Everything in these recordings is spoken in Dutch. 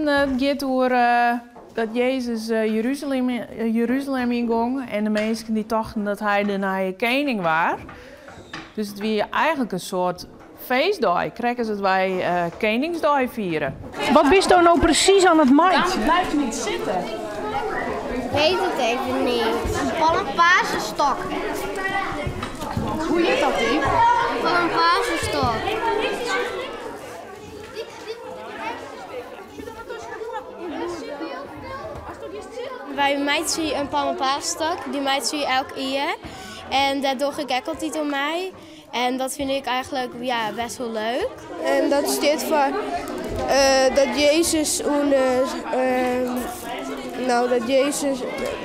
Pasen gaat over dat Jezus Jeruzalem inging en de mensen die dachten dat hij de nieuwe koning was. Dus het was eigenlijk een soort feestdag. Krijgen ze het wij Koningsdag vieren. Wat bist er nou precies aan het maaien? Blijf niet zitten. Ik weet het even niet. Een palmpaasenstok. Hoe heet dat ding? Een palmpaasenstok. Wij maaien een palmpaasenstok. Die maaien elk jaar. En dat doe ik ook altijd om mij. En dat vind ik eigenlijk best wel leuk. En dat staat voor dat Jezus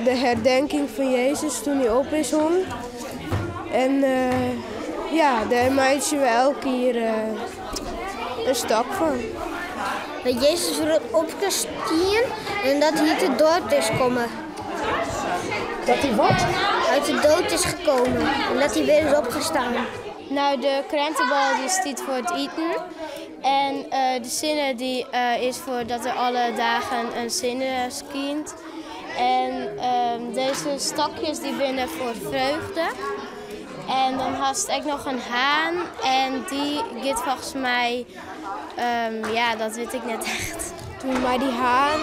de herdenking van Jezus toen hij op is hon. En daar maken we elke keer een stok van. Dat Jezus wordt opgestaan en dat hij uit de dood is gekomen. Dat hij wat? Uit de dood is gekomen en dat hij weer is opgestaan. Nou, de krentenbal die staat voor het eten. En de zinnen die is voor dat er alle dagen een zinnen schijnt. En deze stokjes die binnen voor vreugde. En dan had ik nog een haan en die gaat volgens mij, dat weet ik net echt. Maar die haan,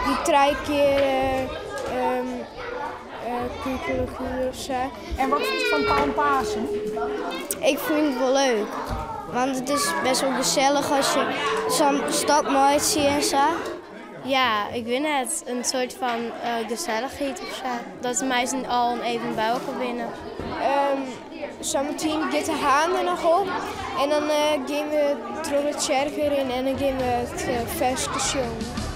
die 3 keer kukelig of zo. En wat vind je van Palmpasen? Ik vind het wel leuk. Want het is best wel gezellig als je zo'n stok mooi ziet en zo. Ja, ik weet het. Een soort van gezelligheid of zo. Dat de meesten al even bij elkaar binnen. Zometeen gaat de haan er nog op. En dan gaan we door het kerk weer in en dan gaan we het feestje zien.